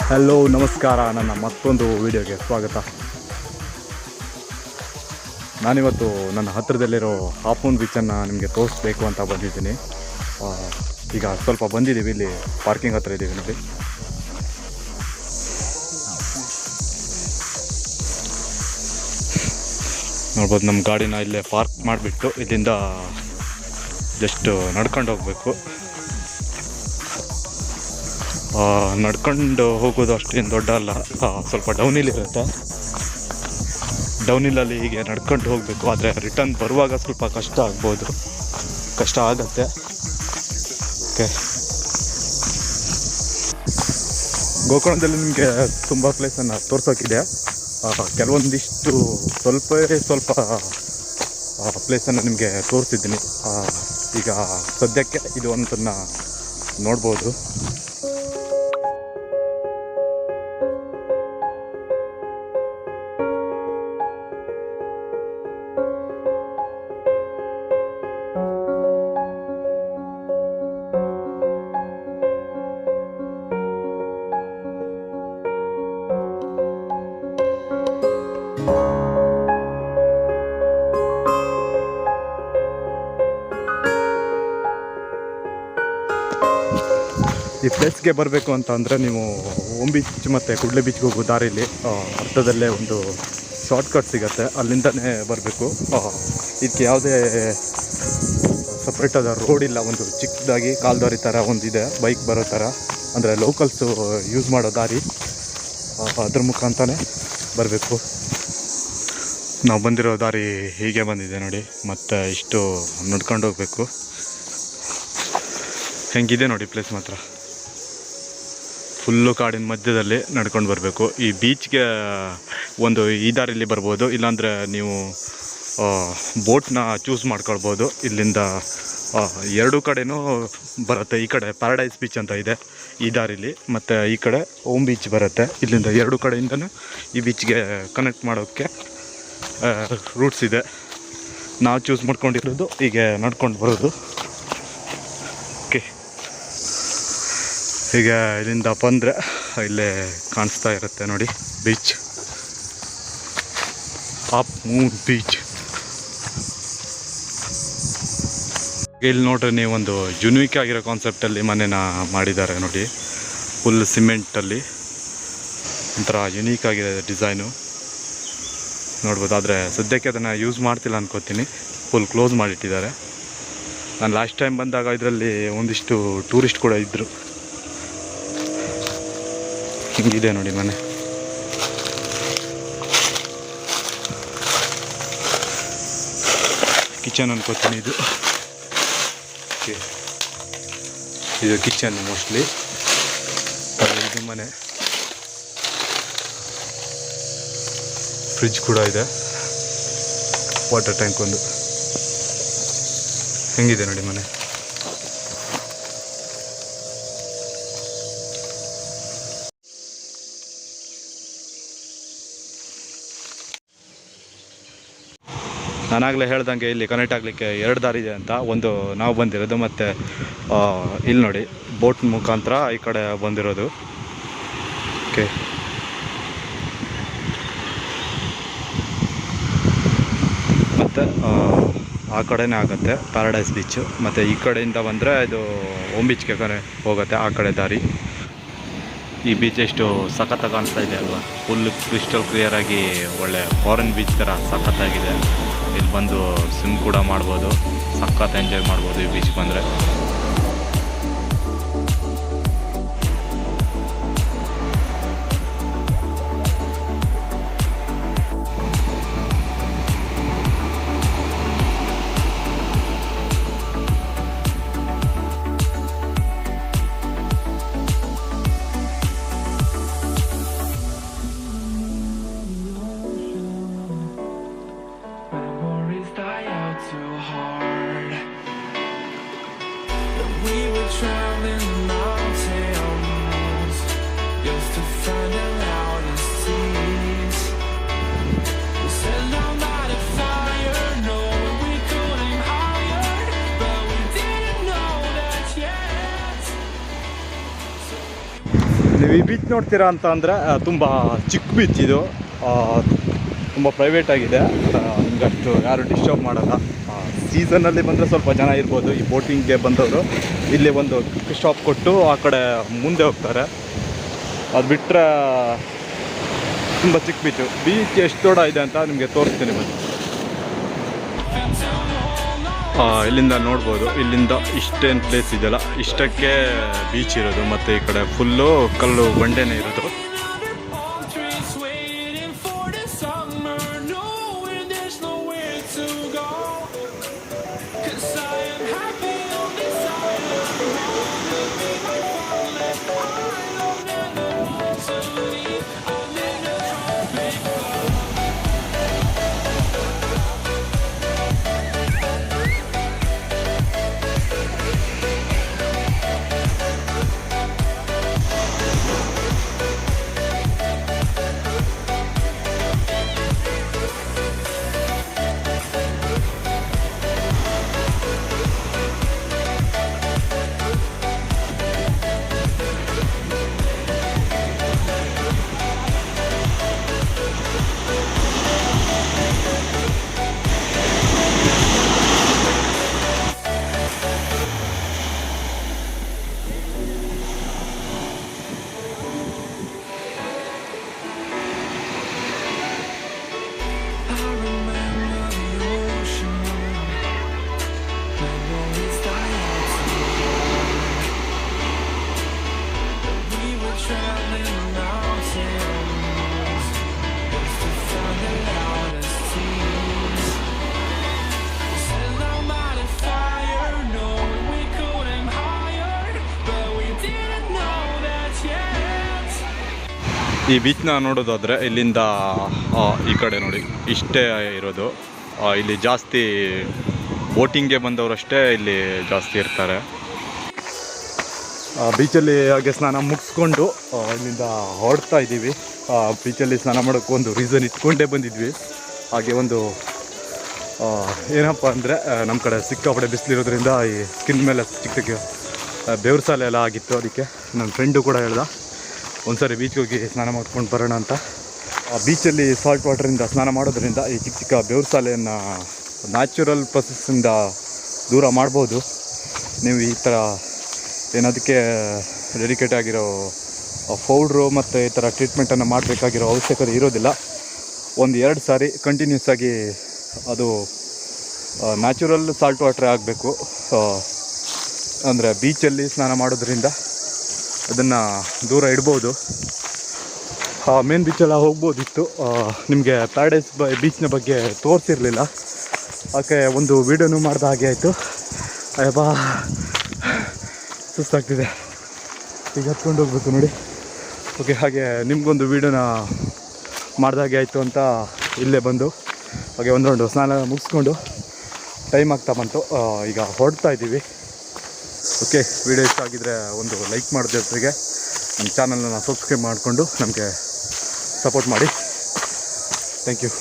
Hello ನಮಸ್ಕಾರ, ನನ್ನ ಮತ್ತೊಂದು ವಿಡಿಯೋಗೆ ಸ್ವಾಗತ. ನಾನಿವತ್ತು ನನ್ನ ಹತ್ತಿರದಲ್ಲಿರೋ ಹಾಪೂನ್ ಬೀಚನ್ನು ನಿಮಗೆ ತೋರಿಸ್ಬೇಕು ಅಂತ ಬಂದಿದ್ದೀನಿ. ಈಗ ಸ್ವಲ್ಪ ಬಂದಿದ್ದೀವಿ, ಇಲ್ಲಿ ಪಾರ್ಕಿಂಗ್ ಹತ್ರ ಇದ್ದೀವಿ ನೋಡಿ. ನೋಡ್ಬೋದು, ನಮ್ಮ ಗಾಡಿನ ಇಲ್ಲೇ ಪಾರ್ಕ್ ಮಾಡಿಬಿಟ್ಟು ಇಲ್ಲಿಂದ ಜಸ್ಟ್ ನಡ್ಕೊಂಡು ಹೋಗಬೇಕು. ನಡ್ಕೊಂಡು ಹೋಗೋದು ಅಷ್ಟೇನು ದೊಡ್ಡ ಅಲ್ಲ, ಸ್ವಲ್ಪ ಡೌನಿಲಿರುತ್ತೆ. ಡೌನಿಲಲ್ಲಿ ಹೀಗೆ ನಡ್ಕೊಂಡು ಹೋಗಬೇಕು. ಆದರೆ ರಿಟರ್ನ್ ಬರುವಾಗ ಸ್ವಲ್ಪ ಕಷ್ಟ ಆಗತ್ತೆ. ಓಕೆ, ಗೋಕರ್ಣದಲ್ಲಿ ನಿಮಗೆ ತುಂಬ ಪ್ಲೇಸನ್ನು ತೋರ್ಸೋಕ್ಕಿದೆ. ಕೆಲವೊಂದಿಷ್ಟು ಸ್ವಲ್ಪ ಪ್ಲೇಸನ್ನು ನಿಮಗೆ ತೋರಿಸಿದ್ದೀನಿ. ಈಗ ಸದ್ಯಕ್ಕೆ ಇದು ಒಂದನ್ನು ನೋಡ್ಬೋದು. ಈ ಪ್ಲೇಸ್ಗೆ ಬರಬೇಕು ಅಂತ ಅಂದರೆ ನೀವು ಓಮ್ ಬೀಚ್ ಮತ್ತು ಕುಡ್ಲೆ ಬೀಚ್ಗೆ ಹೋಗೋ ದಾರಿಲಿ ಅರ್ಧದಲ್ಲೇ ಒಂದು ಶಾರ್ಟ್ಕಟ್ ಸಿಗುತ್ತೆ, ಅಲ್ಲಿಂದನೇ ಬರಬೇಕು. ಇದಕ್ಕೆ ಯಾವುದೇ ಸಪ್ರೇಟಾದ ರೋಡ್ ಇಲ್ಲ, ಒಂದು ಚಿಕ್ಕದಾಗಿ ಕಾಲ್ದಾರಿ ಥರ ಒಂದಿದೆ, ಬೈಕ್ ಬರೋ ಥರ, ಅಂದರೆ ಲೋಕಲ್ಸು ಯೂಸ್ ಮಾಡೋ ದಾರಿ. ಅದ್ರ ಮುಖಾಂತರನೇ ಬರಬೇಕು. ನಾವು ಬಂದಿರೋ ದಾರಿ ಹೀಗೆ ಬಂದಿದೆ ನೋಡಿ, ಮತ್ತು ಇಷ್ಟು ನಡ್ಕೊಂಡು ಹೋಗಬೇಕು. ಹೆಂಗಿದೆ ನೋಡಿ ಪ್ಲೇಸ್ ಮಾತ್ರ. ಫುಲ್ಲು ಕಾಡಿನ ಮಧ್ಯದಲ್ಲಿ ನಡ್ಕೊಂಡು ಬರಬೇಕು. ಈ ಬೀಚ್ಗೆ ಒಂದು ಈ ದಾರಿಯಲ್ಲಿ ಬರ್ಬೋದು, ಇಲ್ಲಾಂದರೆ ನೀವು ಬೋಟ್ನ ಚೂಸ್ ಮಾಡ್ಕೊಳ್ಬೋದು. ಇಲ್ಲಿಂದ ಎರಡೂ ಕಡೆನೂ ಬರುತ್ತೆ. ಈ ಕಡೆ ಪ್ಯಾರಡೈಸ್ ಬೀಚ್ ಅಂತ ಇದೆ ಈ ದಾರಿಲಿ, ಮತ್ತು ಈ ಕಡೆ ಓಮ್ ಬೀಚ್ ಬರುತ್ತೆ. ಇಲ್ಲಿಂದ ಎರಡೂ ಕಡೆಯಿಂದನೂ ಈ ಬೀಚ್ಗೆ ಕನೆಕ್ಟ್ ಮಾಡೋಕ್ಕೆ ರೂಟ್ಸ್ ಇದೆ. ನಾವು ಚೂಸ್ ಮಾಡ್ಕೊಂಡಿರೋದು ಹೀಗೆ ನಡ್ಕೊಂಡು ಬರೋದು. ಓಕೆ, ಈಗ ಇಲ್ಲಿಂದ ಬಂದರೆ ಇಲ್ಲೇ ಕಾಣಿಸ್ತಾ ಇರುತ್ತೆ ನೋಡಿ ಬೀಚ್, ಹಾಪೂನ್ ಬೀಚ್. ಇಲ್ಲಿ ನೋಡ್ರಿ, ನೀವು ಒಂದು ಯುನೀಕ್ ಆಗಿರೋ ಕಾನ್ಸೆಪ್ಟಲ್ಲಿ ಮನೇನ ಮಾಡಿದ್ದಾರೆ ನೋಡಿ. ಫುಲ್ ಸಿಮೆಂಟಲ್ಲಿ ಒಂಥರ ಯುನೀಕ್ ಆಗಿದೆ ಡಿಸೈನು, ನೋಡ್ಬೋದು. ಆದರೆ ಸದ್ಯಕ್ಕೆ ಅದನ್ನು ಯೂಸ್ ಮಾಡ್ತಿಲ್ಲ ಅನ್ಕೋತೀನಿ, ಫುಲ್ ಕ್ಲೋಸ್ ಮಾಡಿಟ್ಟಿದ್ದಾರೆ. ನಾನು ಲಾಸ್ಟ್ ಟೈಮ್ ಬಂದಾಗ ಇದರಲ್ಲಿ ಒಂದಿಷ್ಟು ಟೂರಿಸ್ಟ್ ಕೂಡ ಇದ್ದರು. ಹಿಂಗಿದೆ ನೋಡಿ ಮನೆ. ಕಿಚನ್ ಅನ್ಕೋತೀನಿ ಇದು. ಇದು ಕಿಚನ್ ಮೋಸ್ಟ್ಲಿ. ಇದು ಮನೆ. ಫ್ರಿಡ್ಜ್ ಕೂಡ ಇದೆ, ವಾಟರ್ ಟ್ಯಾಂಕ್ ಒಂದು. ಹೆಂಗಿದೆ ನೋಡಿ ಮನೆ. ನಾನಾಗಲೇ ಹೇಳ್ದಂಗೆ ಇಲ್ಲಿ ಕನೆಕ್ಟ್ ಆಗಲಿಕ್ಕೆ ಎರಡು ದಾರಿ ಇದೆ ಅಂತ. ಒಂದು ನಾವು ಬಂದಿರೋದು, ಮತ್ತು ಇಲ್ಲಿ ನೋಡಿ ಬೋಟ್ ಮುಖಾಂತರ ಈ ಕಡೆ ಬಂದಿರೋದು. ಓಕೆ, ಮತ್ತು ಆ ಕಡೆನೇ ಆಗುತ್ತೆ ಪ್ಯಾರಡೈಸ್ ಬೀಚು. ಮತ್ತು ಈ ಕಡೆಯಿಂದ ಬಂದರೆ ಇದು ಓಮ್ ಬೀಚ್ಗೆ ಹೋಗುತ್ತೆ, ಆ ಕಡೆ ದಾರಿ. ಈ ಬೀಚ್ ಎಷ್ಟು ಸಖತ್ತಾಗಿ ಕಾಣಿಸ್ತಾ ಇದೆ ಅಲ್ವಾ, ಫುಲ್ ಕ್ರಿಸ್ಟಲ್ ಕ್ಲಿಯರಾಗಿ ಒಳ್ಳೆ ಫಾರಿನ್ ಬೀಚ್ ಥರ ಸಖತ್ತಾಗಿದೆ. ಇಲ್ಲಿ ಬಂದು ಸ್ವಿಮ್ ಕೂಡ ಮಾಡ್ಬೋದು, ಸಖತ್ ಎಂಜಾಯ್ ಮಾಡ್ಬೋದು ಈ ಬೀಚ್ ಬಂದರೆ. ನೋಡ್ತೀರಾ ಅಂತ ಅಂದರೆ ತುಂಬ ಚಿಕ್ಕ ಬೀಚ್ ಇದು, ತುಂಬ ಪ್ರೈವೇಟ್ ಆಗಿದೆ, ನಿಮ್ಗಷ್ಟು ಯಾರು ಡಿಸ್ಟರ್ಬ್ ಮಾಡಲ್ಲ. ಸೀಸನಲ್ಲಿ ಬಂದರೆ ಸ್ವಲ್ಪ ಜನ ಇರ್ಬೋದು. ಈ ಬೋಟಿಂಗ್ಗೆ ಬಂದವರು ಇಲ್ಲಿ ಒಂದು ಸ್ಟಾಪ್ ಕೊಟ್ಟು ಆ ಕಡೆ ಮುಂದೆ ಹೋಗ್ತಾರೆ. ಅದು ಬಿಟ್ಟರೆ ತುಂಬ ಚಿಕ್ಕ ಬೀಚ್ ಎಷ್ಟು ದೊಡ್ಡ ಇದೆ ಅಂತ ನಿಮಗೆ ತೋರಿಸ್ತೀನಿ ಬನ್ನಿ. ಇಲ್ಲಿಂದ ನೋಡ್ಬೋದು, ಇಲ್ಲಿಂದ ಇಷ್ಟೇನು ಪ್ಲೇಸ್ ಇದೆಯಲ್ಲ ಇಷ್ಟಕ್ಕೆ ಬೀಚ್ ಇರೋದು, ಮತ್ತು ಈ ಕಡೆ ಫುಲ್ಲು ಕಲ್ಲು ಬಂಡೆನೇ ಇರೋದು. ಈ ಬೀಚ್ನ ನೋಡೋದಾದರೆ ಇಲ್ಲಿಂದ ಈ ಕಡೆ ನೋಡಿ ಇಷ್ಟೇ ಇರೋದು. ಇಲ್ಲಿ ಜಾಸ್ತಿ ಬೋಟಿಂಗ್ಗೆ ಬಂದವರಷ್ಟೇ ಇಲ್ಲಿ ಜಾಸ್ತಿ ಇರ್ತಾರೆ. ಬೀಚಲ್ಲಿ ಹಾಗೆ ಸ್ನಾನ ಮುಗಿಸ್ಕೊಂಡು ಇಲ್ಲಿಂದ ಹೊರಡ್ತಾ ಇದ್ದೀವಿ. ಬೀಚಲ್ಲಿ ಸ್ನಾನ ಮಾಡೋಕ್ಕೆ ಒಂದು ರೀಸನ್ ಇಟ್ಕೊಂಡೇ ಬಂದಿದ್ವಿ. ಹಾಗೆ ಒಂದು ಏನಪ್ಪ ಅಂದರೆ ನಮ್ಮ ಕಡೆ ಸಿಕ್ಕಾಪಟ್ಟೆ ಬಿಸಿಲಿರೋದ್ರಿಂದ ಈ ಸ್ಕಿನ್ ಮೇಲೆ ಚಿಕ್ಕ ಬೆವ್ರ ಸಾಲೆ ಎಲ್ಲ ಆಗಿತ್ತು. ಅದಕ್ಕೆ ನನ್ನ ಫ್ರೆಂಡು ಕೂಡ ಹೇಳ್ದ ಒಂದು ಸಾರಿ ಬೀಚ್ಗೆ ಹೋಗಿ ಸ್ನಾನ ಮಾಡ್ಕೊಂಡು ಬರೋಣ ಅಂತ. ಬೀಚಲ್ಲಿ ಸಾಲ್ಟ್ ವಾಟರಿಂದ ಸ್ನಾನ ಮಾಡೋದ್ರಿಂದ ಈ ಚಿಕ್ಕ ಚಿಕ್ಕ ಬೆವ್ರ ಸಾಲೆಯನ್ನು ನ್ಯಾಚುರಲ್ ಪ್ರೊಸೆಸ್ಸಿಂದ ದೂರ ಮಾಡ್ಬೋದು. ನೀವು ಈ ಥರ ಏನದಕ್ಕೆ ಡೆಡಿಕೇಟ್ ಆಗಿರೋ ಪೌಡ್ರು ಮತ್ತು ಈ ಥರ ಟ್ರೀಟ್ಮೆಂಟನ್ನು ಮಾಡಬೇಕಾಗಿರೋ ಅವಶ್ಯಕತೆ ಇರೋದಿಲ್ಲ. 1-2 ಸಾರಿ ಕಂಟಿನ್ಯೂಸ್ ಆಗಿ ಅದು ನ್ಯಾಚುರಲ್ ಸಾಲ್ಟ್ ವಾಟ್ರೇ ಆಗಬೇಕು. ಅಂದರೆ ಬೀಚಲ್ಲಿ ಸ್ನಾನ ಮಾಡೋದ್ರಿಂದ ಅದನ್ನು ದೂರ ಇಡ್ಬೋದು. ಮೇನ್ ಬೀಚೆಲ್ಲ ಹೋಗ್ಬೋದಿತ್ತು. ನಿಮಗೆ ಪ್ಯಾರಡೈಸ್ ಬೀಚ್ನ ಬಗ್ಗೆ ತೋರಿಸಿರಲಿಲ್ಲ, ಅದಕ್ಕೆ ಒಂದು ವೀಡಿಯೋನು ಮಾಡ್ದ ಹಾಗೆ ಆಯಿತು. ಅಯ್ಯಪ್ಪ ಸುಸ್ತಾಗ್ತಿದೆ, ಈಗ ಹತ್ಕೊಂಡು ಹೋಗ್ಬೇಕು ನೋಡಿ. ಓಕೆ, ಹಾಗೆ ನಿಮಗೊಂದು ವೀಡಿಯೋನ ಮಾಡ್ದಾಗೆ ಆಯಿತು ಅಂತ ಇಲ್ಲೇ ಬಂದು ಹಾಗೆ ಒಂದು ರೌಂಡು ಸ್ನಾನ ಮುಗಿಸ್ಕೊಂಡು ಟೈಮ್ ಆಗ್ತಾ ಬಂತು. ಈಗ ಹೊರಡ್ತಾ ಇದ್ದೀವಿ. ಓಕೆ, ವಿಡಿಯೋ ಇಷ್ಟ ಆಗಿದ್ದರೆ ಒಂದು ಲೈಕ್ ಮಾಡೋದ್ರ ಜೊತೆಗೆ ನಮ್ಮ ಚಾನಲನ್ನು ಸಬ್ಸ್ಕ್ರೈಬ್ ಮಾಡಿಕೊಂಡು ನಮಗೆ ಸಪೋರ್ಟ್ ಮಾಡಿ. Thank you.